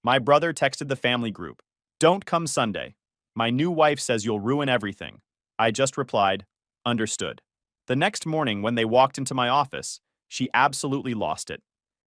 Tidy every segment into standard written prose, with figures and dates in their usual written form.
My brother texted the family group, "Don't come Sunday. My new wife says you'll ruin everything." I just replied, "Understood." The next morning, when they walked into my office, she absolutely lost it.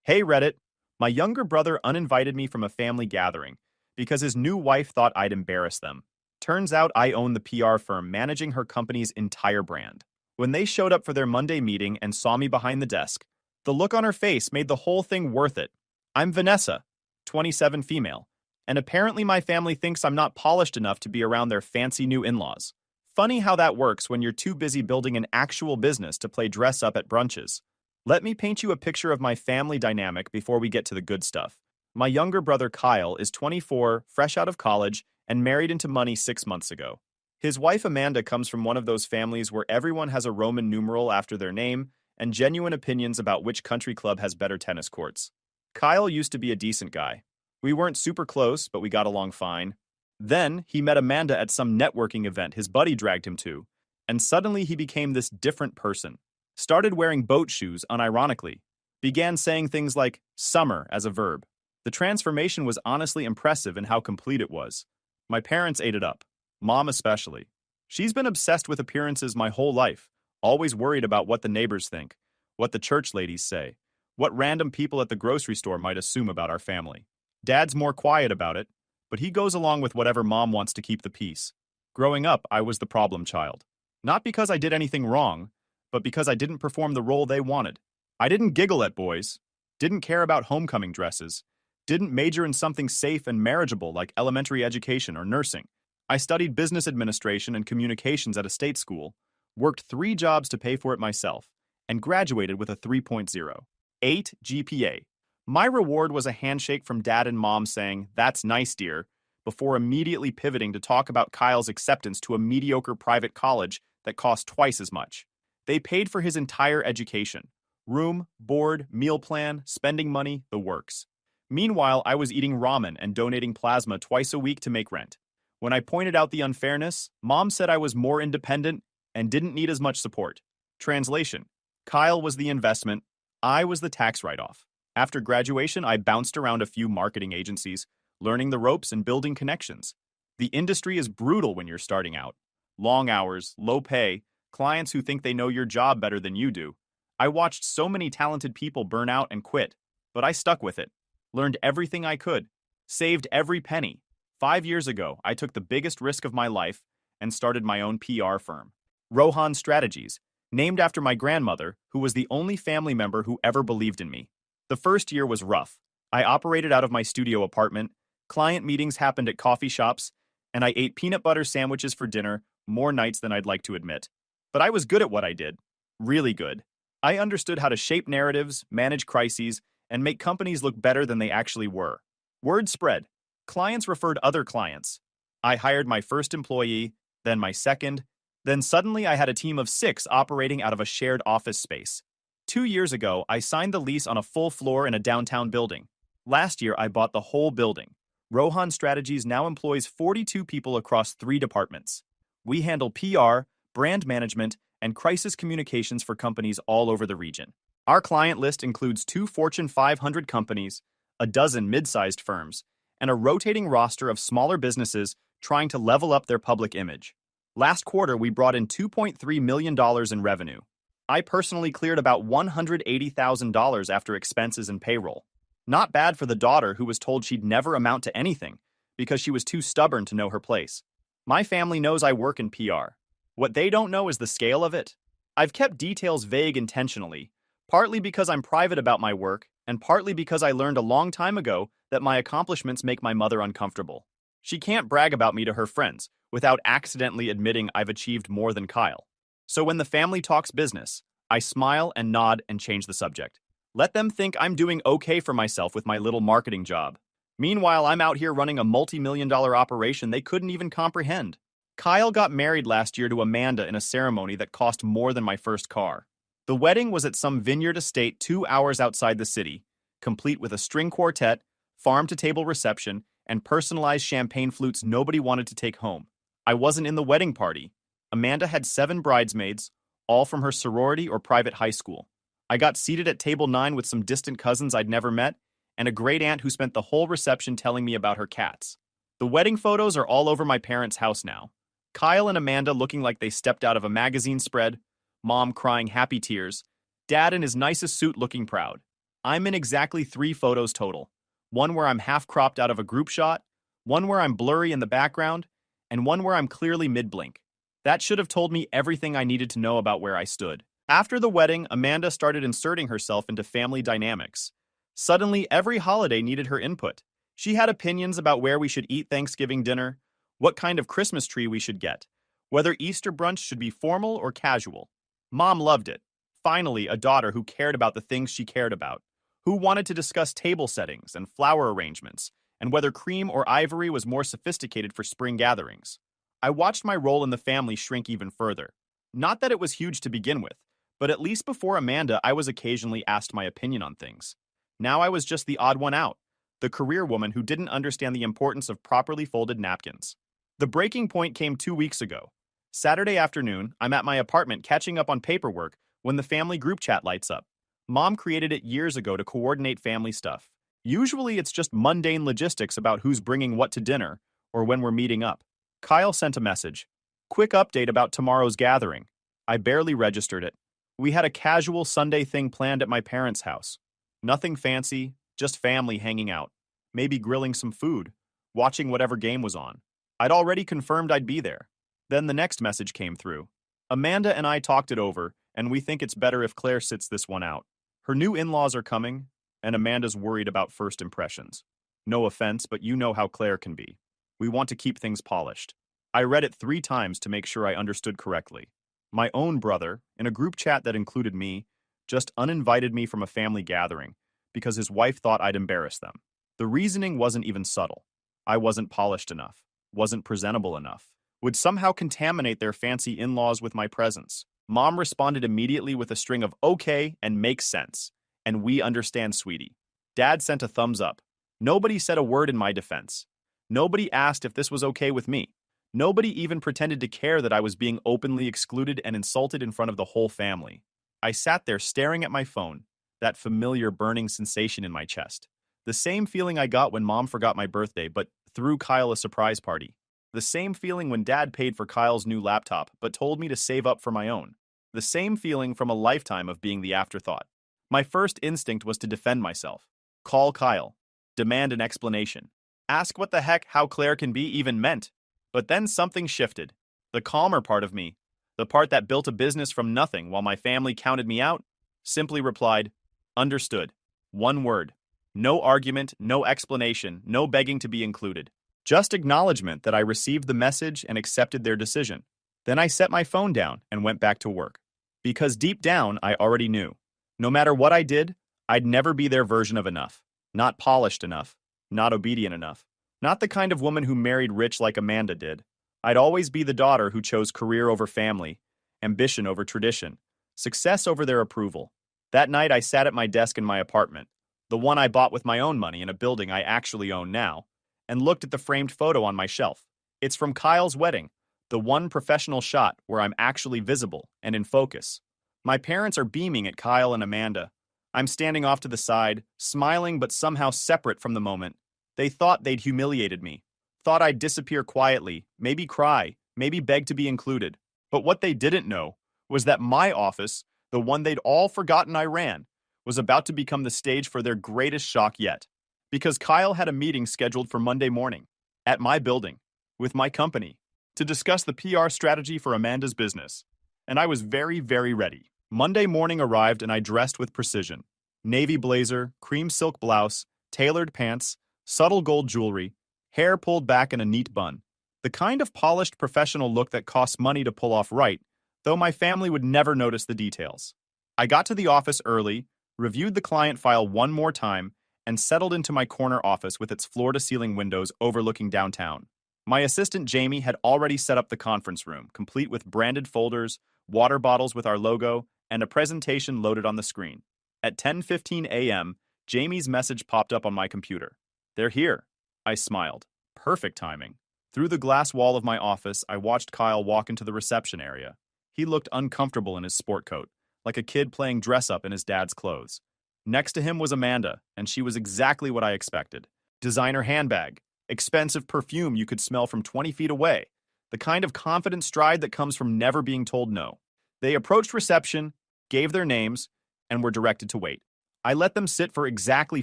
"Hey Reddit, my younger brother uninvited me from a family gathering because his new wife thought I'd embarrass them. Turns out I own the PR firm managing her company's entire brand. When they showed up for their Monday meeting and saw me behind the desk, the look on her face made the whole thing worth it. I'm Vanessa, 27 female, and apparently my family thinks I'm not polished enough to be around their fancy new in-laws. Funny how that works when you're too busy building an actual business to play dress up at brunches. Let me paint you a picture of my family dynamic before we get to the good stuff. My younger brother Kyle is 24, fresh out of college, and married into money 6 months ago. His wife Amanda comes from one of those families where everyone has a Roman numeral after their name and genuine opinions about which country club has better tennis courts. Kyle used to be a decent guy. We weren't super close, but we got along fine. Then he met Amanda at some networking event his buddy dragged him to, and suddenly he became this different person. Started wearing boat shoes unironically. Began saying things like summer as a verb. The transformation was honestly impressive in how complete it was. My parents ate it up. Mom especially. She's been obsessed with appearances my whole life, always worried about what the neighbors think, what the church ladies say, what random people at the grocery store might assume about our family. Dad's more quiet about it, but he goes along with whatever mom wants to keep the peace. Growing up, I was the problem child. Not because I did anything wrong, but because I didn't perform the role they wanted. I didn't giggle at boys, didn't care about homecoming dresses, didn't major in something safe and marriageable like elementary education or nursing. I studied business administration and communications at a state school, worked 3 jobs to pay for it myself, and graduated with a 3.0. 8 GPA. My reward was a handshake from dad and mom saying, "That's nice, dear," before immediately pivoting to talk about Kyle's acceptance to a mediocre private college that cost twice as much. They paid for his entire education. Room, board, meal plan, spending money, the works. Meanwhile, I was eating ramen and donating plasma twice a week to make rent. When I pointed out the unfairness, mom said I was more independent and didn't need as much support. Translation: Kyle was the investment, I was the tax write-off. After graduation, I bounced around a few marketing agencies, learning the ropes and building connections. The industry is brutal when you're starting out. Long hours, low pay, clients who think they know your job better than you do. I watched so many talented people burn out and quit, but I stuck with it. Learned everything I could. Saved every penny. 5 years ago, I took the biggest risk of my life and started my own PR firm. Rohan Strategies, named after my grandmother, who was the only family member who ever believed in me. The first year was rough. I operated out of my studio apartment, client meetings happened at coffee shops, and I ate peanut butter sandwiches for dinner more nights than I'd like to admit. But I was good at what I did. Really good. I understood how to shape narratives, manage crises, and make companies look better than they actually were. Word spread. Clients referred other clients. I hired my first employee, then my second, then suddenly I had a team of 6 operating out of a shared office space. 2 years ago, I signed the lease on a full floor in a downtown building. Last year, I bought the whole building. Rohan Strategies now employs 42 people across 3 departments. We handle PR, brand management, and crisis communications for companies all over the region. Our client list includes 2 Fortune 500 companies, a dozen mid-sized firms, and a rotating roster of smaller businesses trying to level up their public image. Last quarter, we brought in $2.3 million in revenue. I personally cleared about $180,000 after expenses and payroll. Not bad for the daughter who was told she'd never amount to anything because she was too stubborn to know her place. My family knows I work in PR. What they don't know is the scale of it. I've kept details vague intentionally, partly because I'm private about my work, and partly because I learned a long time ago that my accomplishments make my mother uncomfortable. She can't brag about me to her friends without accidentally admitting I've achieved more than Kyle. So when the family talks business, I smile and nod and change the subject. Let them think I'm doing okay for myself with my little marketing job. Meanwhile, I'm out here running a multi-million-dollar operation they couldn't even comprehend. Kyle got married last year to Amanda in a ceremony that cost more than my first car. The wedding was at some vineyard estate 2 hours outside the city, complete with a string quartet, farm-to-table reception, and personalized champagne flutes nobody wanted to take home. I wasn't in the wedding party. Amanda had 7 bridesmaids, all from her sorority or private high school. I got seated at table 9 with some distant cousins I'd never met, and a great aunt who spent the whole reception telling me about her cats. The wedding photos are all over my parents' house now. Kyle and Amanda looking like they stepped out of a magazine spread, mom crying happy tears, dad in his nicest suit looking proud. I'm in exactly 3 photos total. One where I'm half cropped out of a group shot, one where I'm blurry in the background, and one where I'm clearly mid-blink. That should have told me everything I needed to know about where I stood. After the wedding, Amanda started inserting herself into family dynamics. Suddenly, every holiday needed her input. She had opinions about where we should eat Thanksgiving dinner, what kind of Christmas tree we should get, whether Easter brunch should be formal or casual. Mom loved it. Finally, a daughter who cared about the things she cared about, who wanted to discuss table settings and flower arrangements, and whether cream or ivory was more sophisticated for spring gatherings. I watched my role in the family shrink even further. Not that it was huge to begin with, but at least before Amanda, I was occasionally asked my opinion on things. Now I was just the odd one out, the career woman who didn't understand the importance of properly folded napkins. The breaking point came 2 weeks ago. Saturday afternoon, I'm at my apartment catching up on paperwork when the family group chat lights up. Mom created it years ago to coordinate family stuff. Usually it's just mundane logistics about who's bringing what to dinner or when we're meeting up. Kyle sent a message. Quick update about tomorrow's gathering. I barely registered it. We had a casual Sunday thing planned at my parents' house. Nothing fancy, just family hanging out. Maybe grilling some food, watching whatever game was on. I'd already confirmed I'd be there. Then the next message came through. Amanda and I talked it over, and we think it's better if Claire sits this one out. Her new in-laws are coming, and Amanda's worried about first impressions. No offense, but you know how Claire can be. We want to keep things polished. I read it 3 times to make sure I understood correctly. My own brother, in a group chat that included me, just uninvited me from a family gathering because his wife thought I'd embarrass them. The reasoning wasn't even subtle. I wasn't polished enough, wasn't presentable enough, would somehow contaminate their fancy in-laws with my presence. Mom responded immediately with a string of okay and makes sense, and we understand, sweetie. Dad sent a thumbs up. Nobody said a word in my defense. Nobody asked if this was okay with me. Nobody even pretended to care that I was being openly excluded and insulted in front of the whole family. I sat there staring at my phone, that familiar burning sensation in my chest. The same feeling I got when Mom forgot my birthday but threw Kyle a surprise party. The same feeling when Dad paid for Kyle's new laptop but told me to save up for my own. The same feeling from a lifetime of being the afterthought. My first instinct was to defend myself. Call Kyle. Demand an explanation. Ask what the heck how Claire can be even meant. But then something shifted. The calmer part of me, the part that built a business from nothing while my family counted me out, simply replied, understood. One word. No argument, no explanation, no begging to be included. Just acknowledgement that I received the message and accepted their decision. Then I set my phone down and went back to work. Because deep down, I already knew. No matter what I did, I'd never be their version of enough. Not polished enough. Not obedient enough. Not the kind of woman who married rich like Amanda did. I'd always be the daughter who chose career over family, ambition over tradition, success over their approval. That night I sat at my desk in my apartment, the one I bought with my own money in a building I actually own now, and looked at the framed photo on my shelf. It's from Kyle's wedding, the one professional shot where I'm actually visible and in focus. My parents are beaming at Kyle and Amanda. I'm standing off to the side, smiling but somehow separate from the moment. They thought they'd humiliated me, thought I'd disappear quietly, maybe cry, maybe beg to be included. But what they didn't know was that my office, the one they'd all forgotten I ran, was about to become the stage for their greatest shock yet. Because Kyle had a meeting scheduled for Monday morning, at my building, with my company, to discuss the PR strategy for Amanda's business. And I was very, very ready. Monday morning arrived and I dressed with precision. Navy blazer, cream silk blouse, tailored pants, subtle gold jewelry, hair pulled back in a neat bun. The kind of polished professional look that costs money to pull off right, though my family would never notice the details. I got to the office early, reviewed the client file one more time, and settled into my corner office with its floor-to-ceiling windows overlooking downtown. My assistant Jamie had already set up the conference room, complete with branded folders, water bottles with our logo, and a presentation loaded on the screen. At 10:15 a.m., Jamie's message popped up on my computer. They're here. I smiled. Perfect timing. Through the glass wall of my office, I watched Kyle walk into the reception area. He looked uncomfortable in his sport coat, like a kid playing dress-up in his dad's clothes. Next to him was Amanda, and she was exactly what I expected. Designer handbag, expensive perfume you could smell from 20 feet away, the kind of confident stride that comes from never being told no. They approached reception, gave their names, and were directed to wait. I let them sit for exactly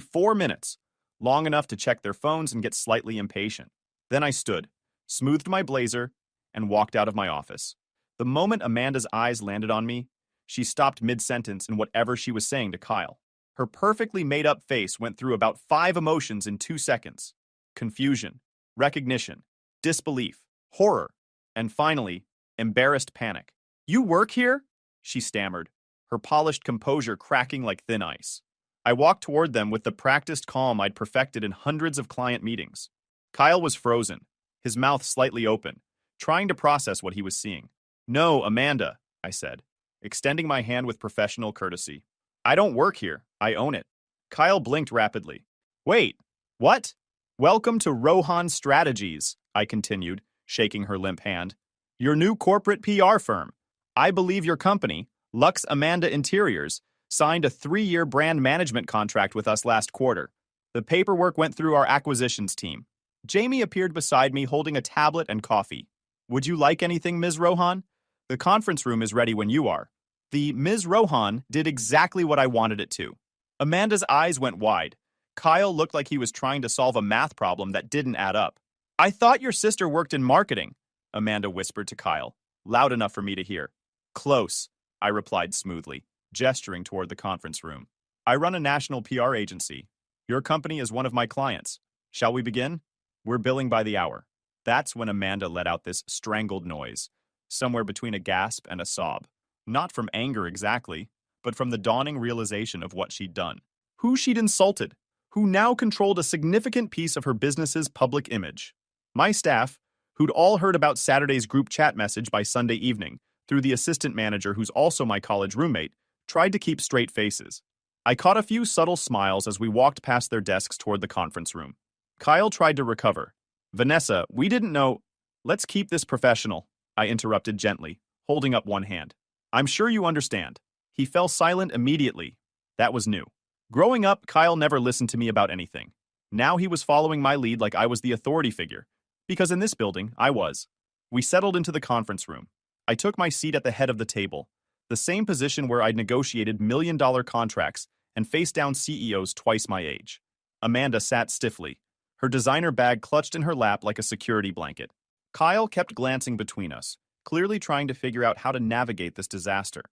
4 minutes, long enough to check their phones and get slightly impatient. Then I stood, smoothed my blazer, and walked out of my office. The moment Amanda's eyes landed on me, she stopped mid-sentence in whatever she was saying to Kyle. Her perfectly made-up face went through about 5 emotions in 2 seconds. Confusion, recognition, disbelief, horror, and finally, embarrassed panic. "You work here?" she stammered, her polished composure cracking like thin ice. I walked toward them with the practiced calm I'd perfected in hundreds of client meetings. Kyle was frozen, his mouth slightly open, trying to process what he was seeing. "No, Amanda," I said, extending my hand with professional courtesy. "I don't work here. I own it." Kyle blinked rapidly. "Wait, what?" "Welcome to Rohan Strategies," I continued, shaking her limp hand. "Your new corporate PR firm. I believe your company, Lux Amanda Interiors, signed a 3-year brand management contract with us last quarter. The paperwork went through our acquisitions team." Jamie appeared beside me holding a tablet and coffee. "Would you like anything, Ms. Rohan? The conference room is ready when you are." The Ms. Rohan did exactly what I wanted it to. Amanda's eyes went wide. Kyle looked like he was trying to solve a math problem that didn't add up. "I thought your sister worked in marketing," Amanda whispered to Kyle, loud enough for me to hear. "Close," I replied smoothly, gesturing toward the conference room. "I run a national PR agency. Your company is one of my clients. Shall we begin? We're billing by the hour." That's when Amanda let out this strangled noise, somewhere between a gasp and a sob. Not from anger exactly, but from the dawning realization of what she'd done. Who she'd insulted, who now controlled a significant piece of her business's public image. My staff, who'd all heard about Saturday's group chat message by Sunday evening, through the assistant manager who's also my college roommate, tried to keep straight faces. I caught a few subtle smiles as we walked past their desks toward the conference room. Kyle tried to recover. "Vanessa, we didn't know—" "Let's keep this professional," I interrupted gently, holding up one hand. "I'm sure you understand." He fell silent immediately. That was new. Growing up, Kyle never listened to me about anything. Now he was following my lead like I was the authority figure, because in this building, I was. We settled into the conference room. I took my seat at the head of the table, the same position where I'd negotiated million-dollar contracts and faced down CEOs twice my age. Amanda sat stiffly, her designer bag clutched in her lap like a security blanket. Kyle kept glancing between us, clearly trying to figure out how to navigate this disaster.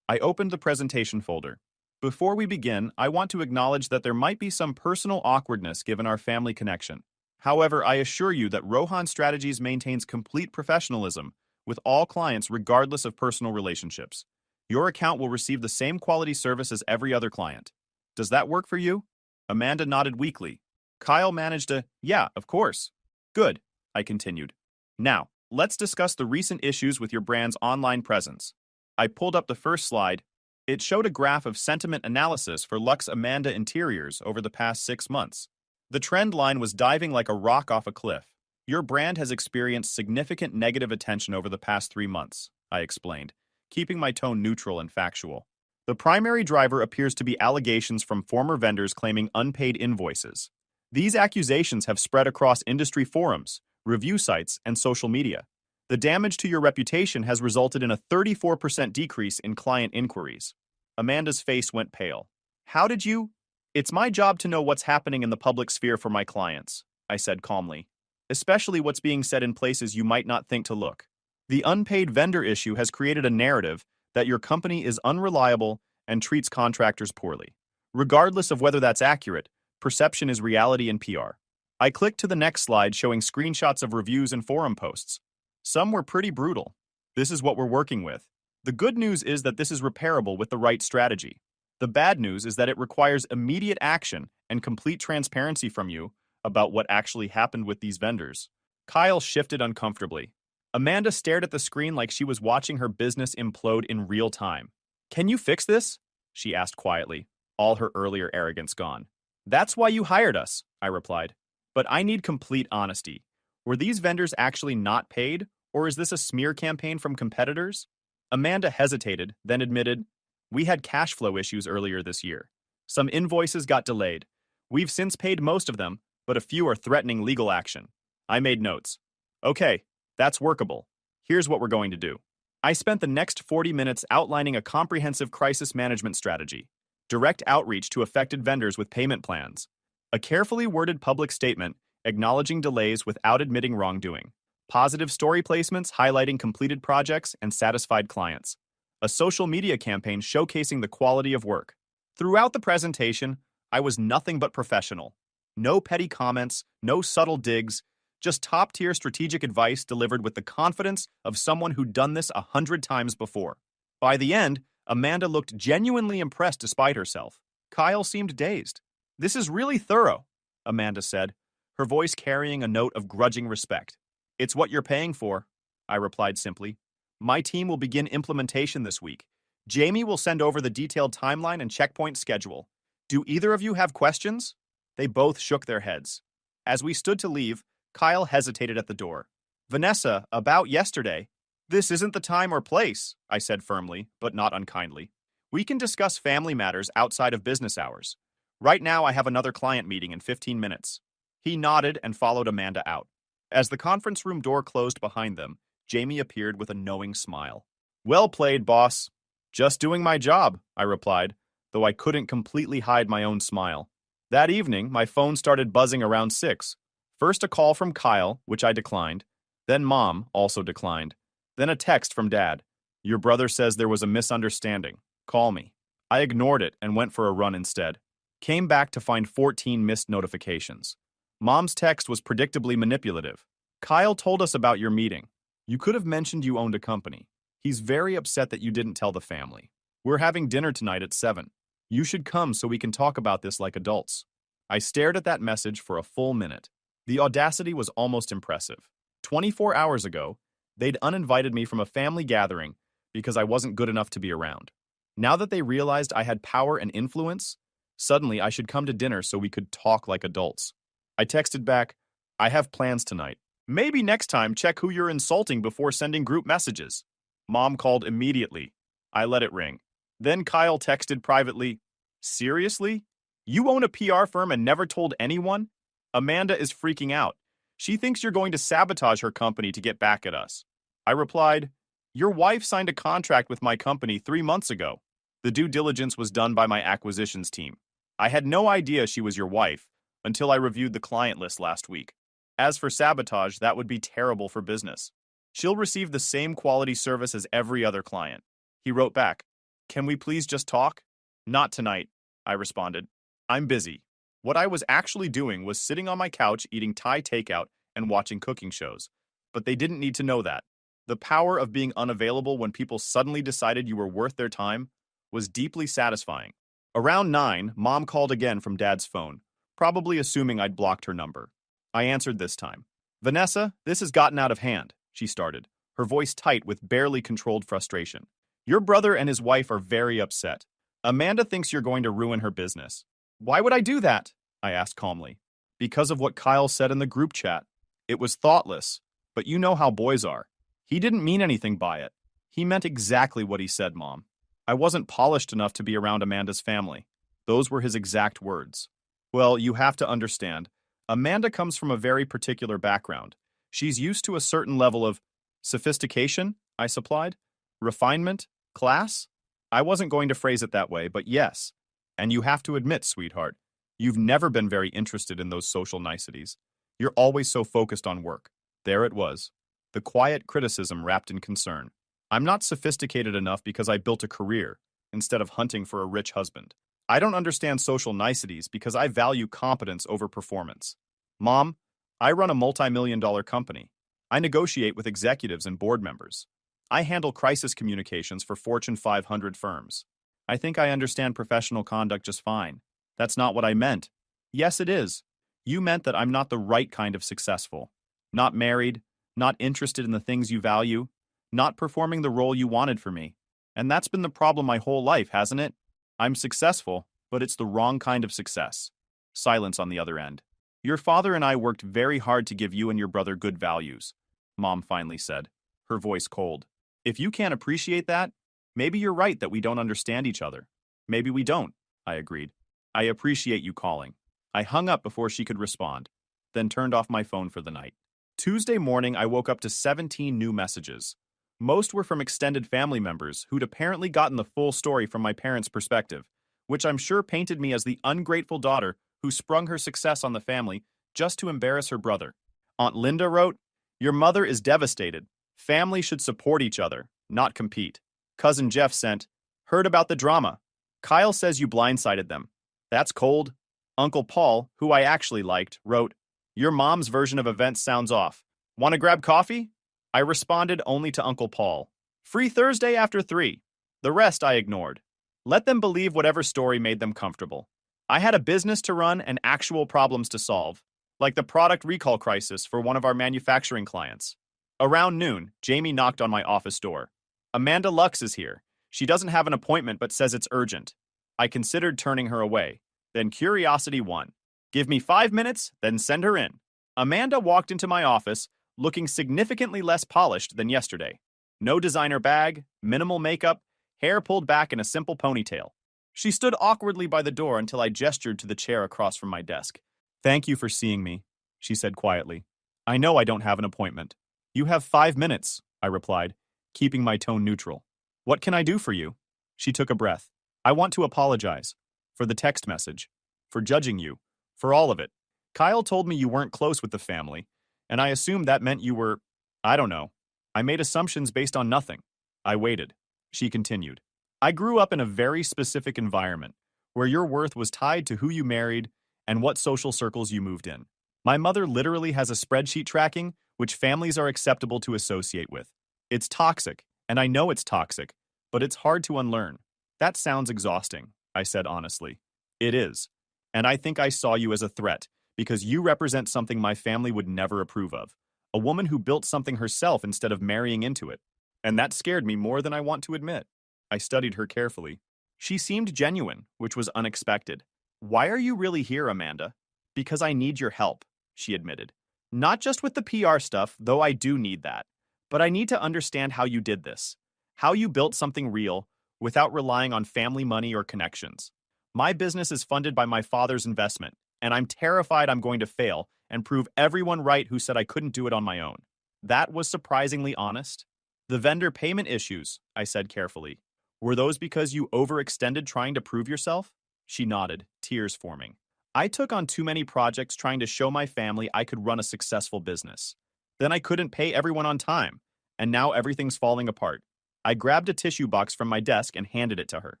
I opened the presentation folder. "Before we begin, I want to acknowledge that there might be some personal awkwardness given our family connection. However, I assure you that Rohan Strategies maintains complete professionalism with all clients regardless of personal relationships. Your account will receive the same quality service as every other client. Does that work for you?" Amanda nodded weakly. Kyle managed a, "Yeah, of course." "Good," I continued. "Now, let's discuss the recent issues with your brand's online presence." I pulled up the first slide. It showed a graph of sentiment analysis for Lux Amanda Interiors over the past 6 months. The trend line was diving like a rock off a cliff. "Your brand has experienced significant negative attention over the past 3 months," I explained, keeping my tone neutral and factual. "The primary driver appears to be allegations from former vendors claiming unpaid invoices. These accusations have spread across industry forums, review sites, and social media. The damage to your reputation has resulted in a 34% decrease in client inquiries." Amanda's face went pale. "How did you—" "It's my job to know what's happening in the public sphere for my clients," I said calmly, "especially what's being said in places you might not think to look. The unpaid vendor issue has created a narrative that your company is unreliable and treats contractors poorly. Regardless of whether that's accurate, perception is reality in PR." I clicked to the next slide showing screenshots of reviews and forum posts. Some were pretty brutal. "This is what we're working with. The good news is that this is repairable with the right strategy. The bad news is that it requires immediate action and complete transparency from you about what actually happened with these vendors." Kyle shifted uncomfortably. Amanda stared at the screen like she was watching her business implode in real time. "Can you fix this?" she asked quietly, all her earlier arrogance gone. "That's why you hired us," I replied. "But I need complete honesty. Were these vendors actually not paid, or is this a smear campaign from competitors?" Amanda hesitated, then admitted, "We had cash flow issues earlier this year. Some invoices got delayed. We've since paid most of them, but a few are threatening legal action. I made notes. Okay, that's workable. Here's what we're going to do. I spent the next 40 minutes outlining a comprehensive crisis management strategy, direct outreach to affected vendors with payment plans, a carefully worded public statement acknowledging delays without admitting wrongdoing, positive story placements highlighting completed projects and satisfied clients, a social media campaign showcasing the quality of work. Throughout the presentation, I was nothing but professional. No petty comments, no subtle digs, just top-tier strategic advice delivered with the confidence of someone who'd done this 100 times before. By the end, Amanda looked genuinely impressed despite herself. Kyle seemed dazed. "This is really thorough," Amanda said, her voice carrying a note of grudging respect. "It's what you're paying for," I replied simply. "My team will begin implementation this week. Jamie will send over the detailed timeline and checkpoint schedule. Do either of you have questions?" They both shook their heads. As we stood to leave, Kyle hesitated at the door. "Vanessa, about yesterday." "This isn't the time or place," I said firmly, but not unkindly. "We can discuss family matters outside of business hours. Right now I have another client meeting in 15 minutes. He nodded and followed Amanda out. As the conference room door closed behind them, Jamie appeared with a knowing smile. "Well played, boss." "Just doing my job," I replied, though I couldn't completely hide my own smile. That evening, my phone started buzzing around 6. First a call from Kyle, which I declined. Then Mom also declined. Then a text from Dad. "Your brother says there was a misunderstanding. Call me." I ignored it and went for a run instead. Came back to find 14 missed notifications. Mom's text was predictably manipulative. "Kyle told us about your meeting. You could have mentioned you owned a company. He's very upset that you didn't tell the family. We're having dinner tonight at 7. You should come so we can talk about this like adults." I stared at that message for a full minute. The audacity was almost impressive. 24 hours ago, they'd uninvited me from a family gathering because I wasn't good enough to be around. Now that they realized I had power and influence, suddenly I should come to dinner so we could talk like adults. I texted back, "I have plans tonight. Maybe next time check who you're insulting before sending group messages." Mom called immediately. I let it ring. Then Kyle texted privately, "Seriously? You own a PR firm and never told anyone?" Amanda is freaking out. She thinks you're going to sabotage her company to get back at us. I replied, "Your wife signed a contract with my company 3 months ago. The due diligence was done by my acquisitions team. I had no idea she was your wife until I reviewed the client list last week. As for sabotage, that would be terrible for business. She'll receive the same quality service as every other client." He wrote back, "Can we please just talk?" "Not tonight," I responded. "I'm busy." What I was actually doing was sitting on my couch eating Thai takeout and watching cooking shows. But they didn't need to know that. The power of being unavailable when people suddenly decided you were worth their time was deeply satisfying. Around 9, Mom called again from Dad's phone, probably assuming I'd blocked her number. I answered this time. "Vanessa, this has gotten out of hand," she started, her voice tight with barely controlled frustration. "Your brother and his wife are very upset. Amanda thinks you're going to ruin her business." "Why would I do that?" I asked calmly. "Because of what Kyle said in the group chat. It was thoughtless, but you know how boys are. He didn't mean anything by it. He meant exactly what he said, Mom. I wasn't polished enough to be around Amanda's family." Those were his exact words. "Well, you have to understand. Amanda comes from a very particular background. She's used to a certain level of sophistication," I supplied. "Refinement? Class?" I wasn't going to phrase it that way, but yes. "And you have to admit, sweetheart, you've never been very interested in those social niceties. You're always so focused on work." There it was. The quiet criticism wrapped in concern. "I'm not sophisticated enough because I built a career, instead of hunting for a rich husband. I don't understand social niceties because I value competence over performance. Mom, I run a multi-million-dollar company. I negotiate with executives and board members. I handle crisis communications for Fortune 500 firms. I think I understand professional conduct just fine. That's not what I meant." "Yes, it is. You meant that I'm not the right kind of successful. Not married, not interested in the things you value, not performing the role you wanted for me. And that's been the problem my whole life, hasn't it? I'm successful, but it's the wrong kind of success." Silence on the other end. "Your father and I worked very hard to give you and your brother good values," Mom finally said, her voice cold. "If you can't appreciate that, maybe you're right that we don't understand each other." "Maybe we don't," I agreed. I appreciate you calling. I hung up before she could respond, then turned off my phone for the night. Tuesday morning, I woke up to 17 new messages. Most were from extended family members who'd apparently gotten the full story from my parents' perspective, which I'm sure painted me as the ungrateful daughter who sprung her success on the family just to embarrass her brother. Aunt Linda wrote, "Your mother is devastated. Family should support each other, not compete." Cousin Jeff sent, "Heard about the drama. Kyle says you blindsided them. That's cold." Uncle Paul, who I actually liked, wrote, "Your mom's version of events sounds off. Want to grab coffee?" I responded only to Uncle Paul. "Free Thursday after 3. The rest I ignored. Let them believe whatever story made them comfortable. I had a business to run and actual problems to solve, like the product recall crisis for one of our manufacturing clients. Around noon, Jamie knocked on my office door. "Amanda Lux is here. She doesn't have an appointment but says it's urgent." I considered turning her away. Then curiosity won. "Give me 5 minutes, then send her in." Amanda walked into my office, looking significantly less polished than yesterday. No designer bag, minimal makeup, hair pulled back in a simple ponytail. She stood awkwardly by the door until I gestured to the chair across from my desk. "Thank you for seeing me," she said quietly. "I know I don't have an appointment." "You have 5 minutes," I replied, keeping my tone neutral. "What can I do for you?" She took a breath. "I want to apologize. For the text message. For judging you. For all of it. Kyle told me you weren't close with the family, and I assumed that meant you were, I don't know. I made assumptions based on nothing." I waited. She continued. "I grew up in a very specific environment, where your worth was tied to who you married and what social circles you moved in. My mother literally has a spreadsheet tracking which families are acceptable to associate with. It's toxic, and I know it's toxic, but it's hard to unlearn." "That sounds exhausting," I said honestly. "It is. And I think I saw you as a threat, because you represent something my family would never approve of. A woman who built something herself instead of marrying into it. And that scared me more than I want to admit." I studied her carefully. She seemed genuine, which was unexpected. "Why are you really here, Amanda?" "Because I need your help," she admitted. "Not just with the PR stuff, though I do need that. But I need to understand how you did this. How you built something real, without relying on family money or connections. My business is funded by my father's investment, and I'm terrified I'm going to fail and prove everyone right who said I couldn't do it on my own." That was surprisingly honest. "The vendor payment issues," I said carefully. "Were those because you overextended trying to prove yourself?" She nodded, tears forming. "I took on too many projects trying to show my family I could run a successful business. Then I couldn't pay everyone on time, and now everything's falling apart." I grabbed a tissue box from my desk and handed it to her.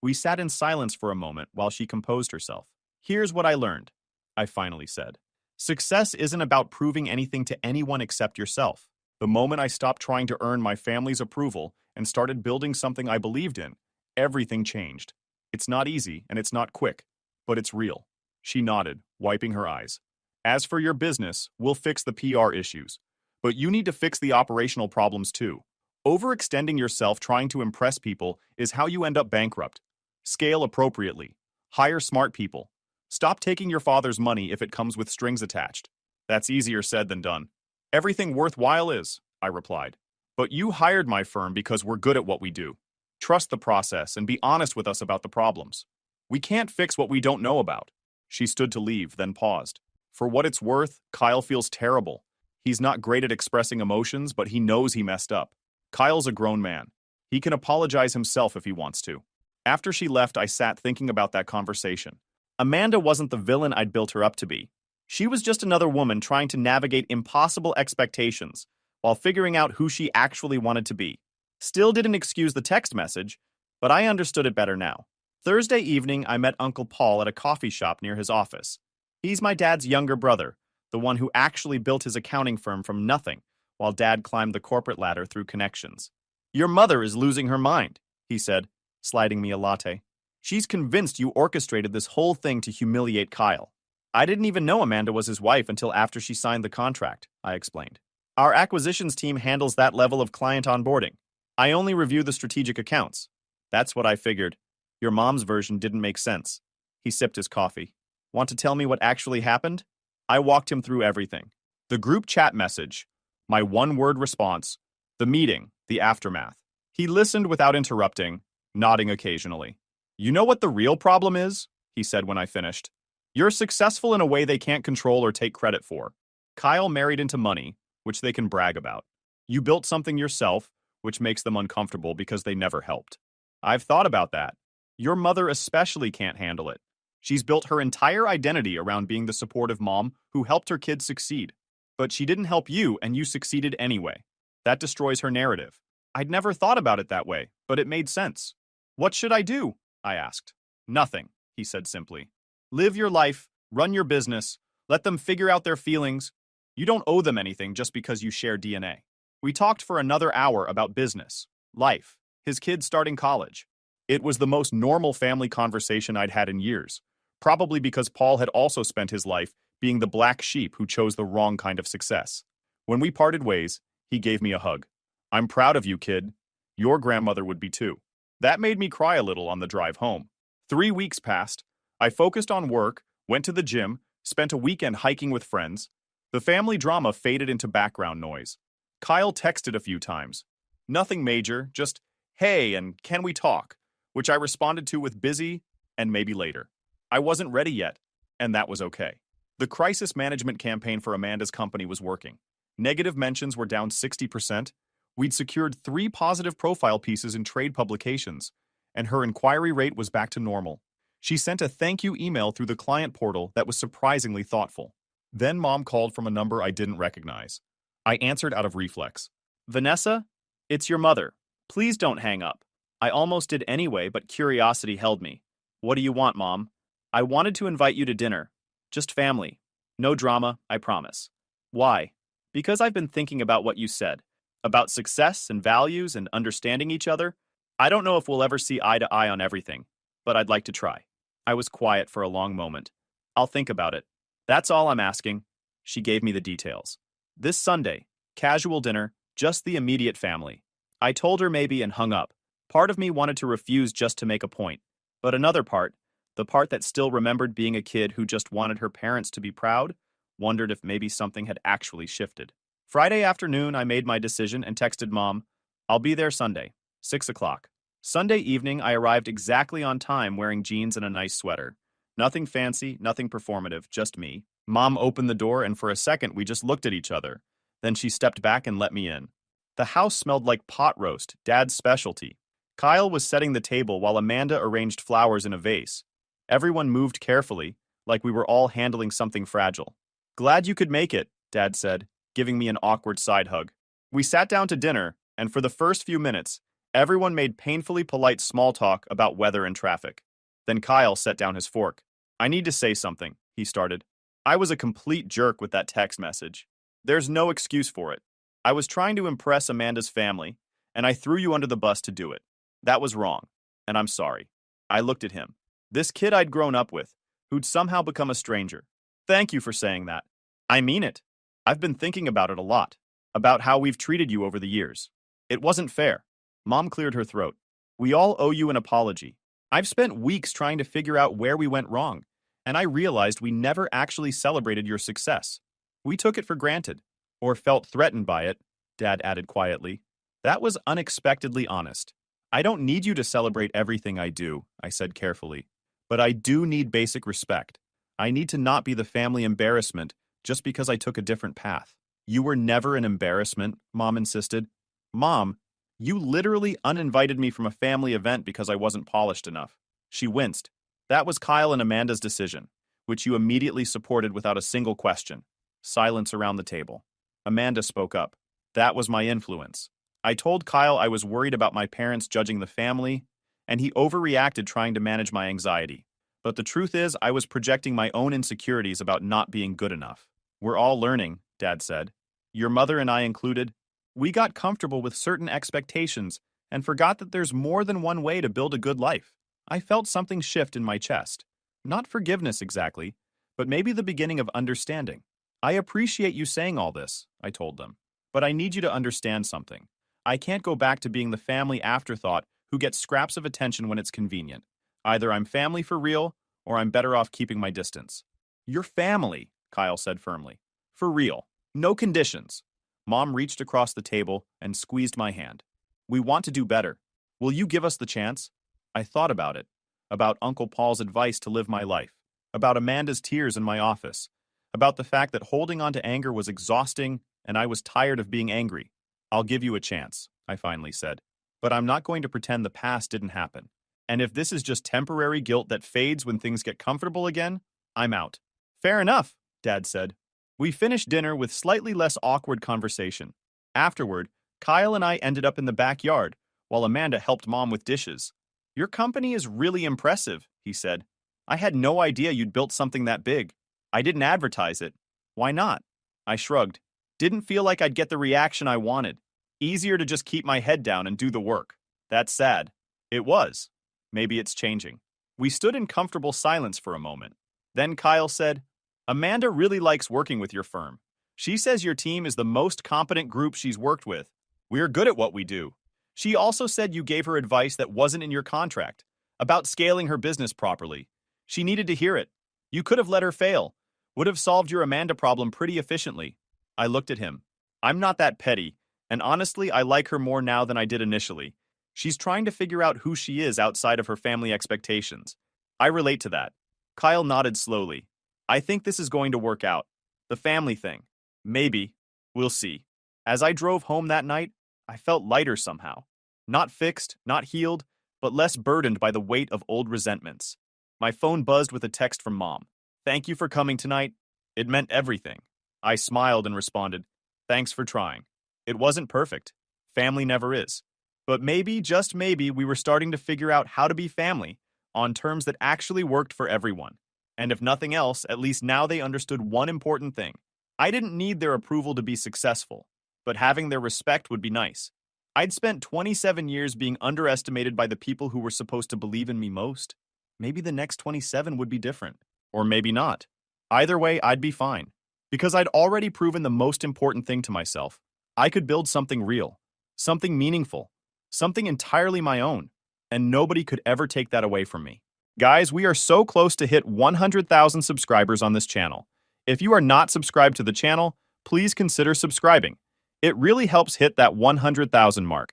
We sat in silence for a moment while she composed herself. "Here's what I learned," I finally said. "Success isn't about proving anything to anyone except yourself. The moment I stopped trying to earn my family's approval and started building something I believed in, everything changed. It's not easy and it's not quick, but it's real." She nodded, wiping her eyes. "As for your business, we'll fix the PR issues. But you need to fix the operational problems too. Overextending yourself trying to impress people is how you end up bankrupt. Scale appropriately. Hire smart people. Stop taking your father's money if it comes with strings attached." "That's easier said than done." "Everything worthwhile is," I replied. "But you hired my firm because we're good at what we do. Trust the process and be honest with us about the problems. We can't fix what we don't know about." She stood to leave, then paused. "For what it's worth, Kyle feels terrible. He's not great at expressing emotions, but he knows he messed up. Kyle's a grown man. He can apologize himself if he wants to." After she left, I sat thinking about that conversation. Amanda wasn't the villain I'd built her up to be. She was just another woman trying to navigate impossible expectations while figuring out who she actually wanted to be. Still didn't excuse the text message, but I understood it better now. Thursday evening, I met Uncle Paul at a coffee shop near his office. He's my dad's younger brother, the one who actually built his accounting firm from nothing, while Dad climbed the corporate ladder through connections. "Your mother is losing her mind," he said, sliding me a latte. "She's convinced you orchestrated this whole thing to humiliate Kyle." "I didn't even know Amanda was his wife until after she signed the contract," I explained. "Our acquisitions team handles that level of client onboarding. I only review the strategic accounts." "That's what I figured. Your mom's version didn't make sense." He sipped his coffee. "Want to tell me what actually happened?" I walked him through everything. The group chat message, my one-word response, the meeting, the aftermath. He listened without interrupting, nodding occasionally. "You know what the real problem is?" he said when I finished. You're successful in a way they can't control or take credit for. Kyle married into money, which they can brag about. You built something yourself, which makes them uncomfortable because they never helped. I've thought about that. Your mother especially can't handle it. She's built her entire identity around being the supportive mom who helped her kids succeed. But she didn't help you, and you succeeded anyway. That destroys her narrative. I'd never thought about it that way, but it made sense. What should I do? I asked. Nothing, he said simply. Live your life, run your business, let them figure out their feelings. You don't owe them anything just because you share DNA. We talked for another hour about business, life, his kids starting college. It was the most normal family conversation I'd had in years, probably because Paul had also spent his life being the black sheep who chose the wrong kind of success. When we parted ways, he gave me a hug. I'm proud of you, kid. Your grandmother would be too. That made me cry a little on the drive home. 3 weeks passed. I focused on work, went to the gym, spent a weekend hiking with friends. The family drama faded into background noise. Kyle texted a few times. Nothing major, just, hey, and can we talk? Which I responded to with busy and maybe later. I wasn't ready yet, and that was okay. The crisis management campaign for Amanda's company was working. Negative mentions were down 60%. We'd secured 3 positive profile pieces in trade publications, and her inquiry rate was back to normal. She sent a thank you email through the client portal that was surprisingly thoughtful. Then Mom called from a number I didn't recognize. I answered out of reflex. Vanessa? It's your mother. Please don't hang up. I almost did anyway, but curiosity held me. What do you want, Mom? I wanted to invite you to dinner. Just family. No drama, I promise. Why? Because I've been thinking about what you said. About success and values and understanding each other. I don't know if we'll ever see eye to eye on everything, but I'd like to try. I was quiet for a long moment. I'll think about it. That's all I'm asking. She gave me the details. This Sunday, casual dinner, just the immediate family. I told her maybe and hung up. Part of me wanted to refuse just to make a point, but another part, the part that still remembered being a kid who just wanted her parents to be proud, wondered if maybe something had actually shifted. Friday afternoon, I made my decision and texted Mom, I'll be there Sunday, 6 o'clock. Sunday evening, I arrived exactly on time wearing jeans and a nice sweater. Nothing fancy, nothing performative, just me. Mom opened the door and for a second we just looked at each other. Then she stepped back and let me in. The house smelled like pot roast, Dad's specialty. Kyle was setting the table while Amanda arranged flowers in a vase. Everyone moved carefully, like we were all handling something fragile. Glad you could make it, Dad said, giving me an awkward side hug. We sat down to dinner, and for the first few minutes, everyone made painfully polite small talk about weather and traffic. Then Kyle set down his fork. I need to say something, he started. I was a complete jerk with that text message. There's no excuse for it. I was trying to impress Amanda's family, and I threw you under the bus to do it. That was wrong, and I'm sorry. I looked at him. This kid I'd grown up with, who'd somehow become a stranger. Thank you for saying that. I mean it. I've been thinking about it a lot, about how we've treated you over the years. It wasn't fair. Mom cleared her throat. We all owe you an apology. I've spent weeks trying to figure out where we went wrong, and I realized we never actually celebrated your success. We took it for granted, or felt threatened by it, Dad added quietly. That was unexpectedly honest. I don't need you to celebrate everything I do, I said carefully. But I do need basic respect. I need to not be the family embarrassment just because I took a different path. You were never an embarrassment, Mom insisted. Mom, you literally uninvited me from a family event because I wasn't polished enough. She winced. That was Kyle and Amanda's decision, which you immediately supported without a single question. Silence around the table. Amanda spoke up. That was my influence. I told Kyle I was worried about my parents judging the family, and he overreacted trying to manage my anxiety. But the truth is, I was projecting my own insecurities about not being good enough. We're all learning, Dad said. Your mother and I included. We got comfortable with certain expectations and forgot that there's more than one way to build a good life. I felt something shift in my chest. Not forgiveness exactly, but maybe the beginning of understanding. I appreciate you saying all this, I told them. But I need you to understand something. I can't go back to being the family afterthought who gets scraps of attention when it's convenient. Either I'm family for real, or I'm better off keeping my distance. You're family, Kyle said firmly. For real. No conditions. Mom reached across the table and squeezed my hand. We want to do better. Will you give us the chance? I thought about it. about Uncle Paul's advice to live my life, about Amanda's tears in my office, about the fact that holding on to anger was exhausting and I was tired of being angry. I'll give you a chance, I finally said, but I'm not going to pretend the past didn't happen. And if this is just temporary guilt that fades when things get comfortable again, I'm out. Fair enough, Dad said. We finished dinner with slightly less awkward conversation. Afterward, Kyle and I ended up in the backyard, while Amanda helped Mom with dishes. Your company is really impressive, he said. I had no idea you'd built something that big. I didn't advertise it. Why not? I shrugged. Didn't feel like I'd get the reaction I wanted. Easier to just keep my head down and do the work. That's sad. It was. Maybe it's changing. We stood in comfortable silence for a moment. Then Kyle said, Amanda really likes working with your firm. She says your team is the most competent group she's worked with. We're good at what we do. She also said you gave her advice that wasn't in your contract, about scaling her business properly. She needed to hear it. You could have let her fail. Would have solved your Amanda problem pretty efficiently. I looked at him. I'm not that petty, and honestly, I like her more now than I did initially. She's trying to figure out who she is outside of her family expectations. I relate to that. Kyle nodded slowly. I think this is going to work out. The family thing. Maybe. We'll see. As I drove home that night, I felt lighter somehow. Not fixed, not healed, but less burdened by the weight of old resentments. My phone buzzed with a text from Mom. Thank you for coming tonight. It meant everything. I smiled and responded, thanks for trying. It wasn't perfect. Family never is. But maybe, just maybe, we were starting to figure out how to be family on terms that actually worked for everyone. And if nothing else, at least now they understood one important thing. I didn't need their approval to be successful, but having their respect would be nice. I'd spent 27 years being underestimated by the people who were supposed to believe in me most. Maybe the next 27 would be different. Or maybe not. Either way, I'd be fine. Because I'd already proven the most important thing to myself. I could build something real. Something meaningful. Something entirely my own. And nobody could ever take that away from me. Guys, we are so close to hit 100,000 subscribers on this channel. If you are not subscribed to the channel, please consider subscribing. It really helps hit that 100,000 mark.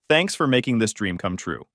Thanks for making this dream come true.